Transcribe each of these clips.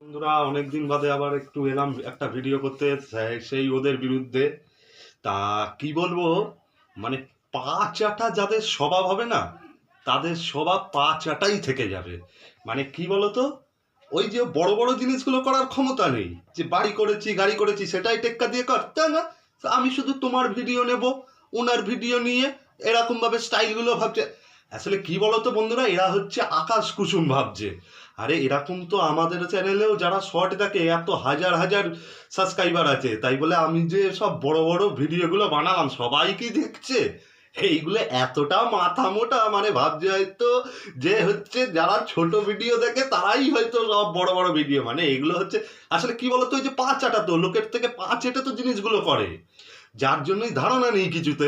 বন্ধুরা অনেকদিন বাদে আবার একটু এলাম একটা ভিডিও করতে, সেই ওদের বিরুদ্ধে। তা কি বলবো, মানে পা চাটা যাদের স্বভাব হবে না, তাদের স্বভাব পা চাটাই থেকে যাবে। মানে কি বলতো, ওই যে বড় বড় জিনিসগুলো করার ক্ষমতা নেই, যে বাড়ি করেছি গাড়ি করেছি সেটাই টেক্কা দিয়ে করতে না, আমি শুধু তোমার ভিডিও নেব, ওনার ভিডিও নিয়ে এরকম ভাবে স্টাইলগুলো ভাবছে। আসলে কি বলতো বন্ধুরা, এরা হচ্ছে আকাশ কুসুম ভাবছে। আরে এরকম তো আমাদের চ্যানেলেও যারা শর্ট দেখে এত হাজার হাজার সাবস্ক্রাইবার আছে, তাই বলে আমি যে সব বড় বড় ভিডিওগুলো বানালাম সবাই কি দেখছে? এইগুলো এতটা মাথা মোটা, মানে ভাবছে হয়তো যে হচ্ছে যারা ছোট ভিডিও দেখে তারাই হয়তো সব বড় বড় ভিডিও, মানে এগুলো হচ্ছে আসলে কি বলতো, ওই যে পা চাটা তো লোকের থেকে পা চেটে তো জিনিসগুলো করে, যার জন্যই ধারণা নেই কিছুতে।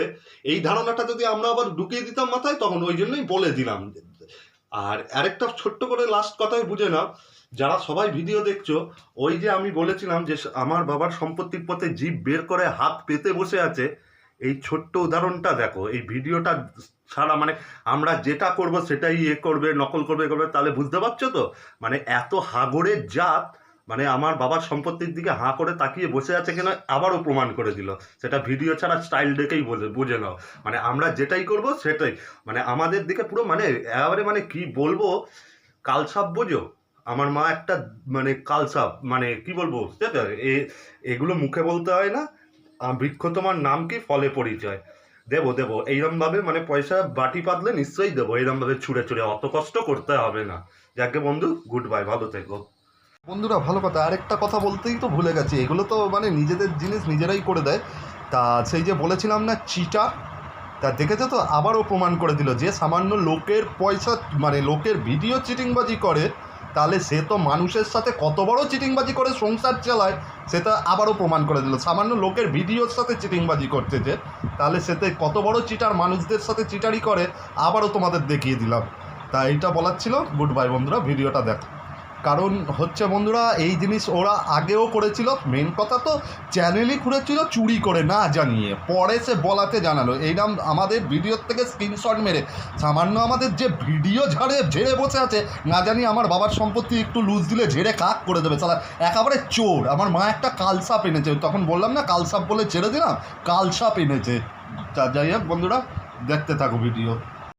এই ধারণাটা যদি আমরা আবার ঢুকিয়ে দিতাম মাথায়, তখন ওই জন্যই বলে দিলাম। আর আরেকটা ছোট্ট করে লাস্ট কথাই বুঝে নাও, যারা সবাই ভিডিও দেখছো, ওই যে আমি বলেছিলাম যে আমার বাবার সম্পত্তির পথে জিভ বের করে হাত পেতে বসে আছে, এই ছোট্ট উদাহরণটা দেখো। এই ভিডিওটা ছাড়া মানে আমরা যেটা করব সেটাই করবে, নকল করবে, তাহলে বুঝতে পারছো তো? মানে এত হাগরের জাত, মানে আমার বাবার সম্পত্তির দিকে হাঁ করে তাকিয়ে বসে আছে কিনা আবারও প্রমাণ করে দিল। সেটা ভিডিও ছাড়া স্টাইল দেখেই বুঝে নাও। মানে আমরা যেটাই করব সেটাই, মানে আমাদের দিকে পুরো মানে এবারে মানে কি বলবো, কালসাপ বোঝো? আমার মা একটা মানে কালসাপ, মানে কি বলবো, এগুলো মুখে বলতে হয় না। বৃক্ষ তোমার নাম কি, ফলে পরিচয়। দেবো দেবো এইরকম ভাবে, মানে পয়সা বাটি পাতলে নিশ্চয়ই দেবো, এইরকম ভাবে ছুঁড়ে ছুঁড়ে, অত কষ্ট করতে হবে না। যাকে বন্ধু, গুড বাই, ভালো থেকো। বন্ধুরা ভালো কথা, আরেকটা কথা বলতেই তো ভুলে গেছি, এগুলো তো মানে নিজেদের জিনিস নিজেরাই করে দেয়। তা সেই যে বলেছিলাম না চিটার, তা দেখেছো তো, আবারও প্রমাণ করে দিল যে সামান্য লোকের পয়সা, মানে লোকের ভিডিও চিটিংবাজি করে, তাহলে সে তো মানুষের সাথে কত বড় চিটিংবাজি করে সংসার চালায়, সেটা আবারও প্রমাণ করে দিল। সামান্য লোকের ভিডিওর সাথে চিটিংবাজি করছে যে, তাহলে সেতে কত বড় চিটার, মানুষদের সাথে চিটারি করে, আবারও তোমাদের দেখিয়ে দিলাম। তা এইটা বলার ছিল। গুড বাই বন্ধুরা, ভিডিওটা দেখো। কারণ হচ্ছে বন্ধুরা, এই জিনিস ওরা আগেও করেছিল, মেন কথা তো চ্যানেলই খুঁড়েছিল চুরি করে না জানিয়ে, পরে সে বলাতে জানালো। এইরকম আমাদের ভিডিওর থেকে স্ক্রিনশট মেরে সামান্য আমাদের যে ভিডিও ঝেড়ে বসে আছে, না জানি আমার বাবার সম্পত্তি একটু লুজ দিলে ঝেড়ে কাক করে দেবে সালা, একেবারে চোর। আমার মা একটা কালসাপ এনেছে, তখন বললাম না কালসাপ বলে ছেড়ে দিলাম, কালসাপ এনেছে। তা যাই হোক বন্ধুরা, দেখতে থাকো ভিডিও।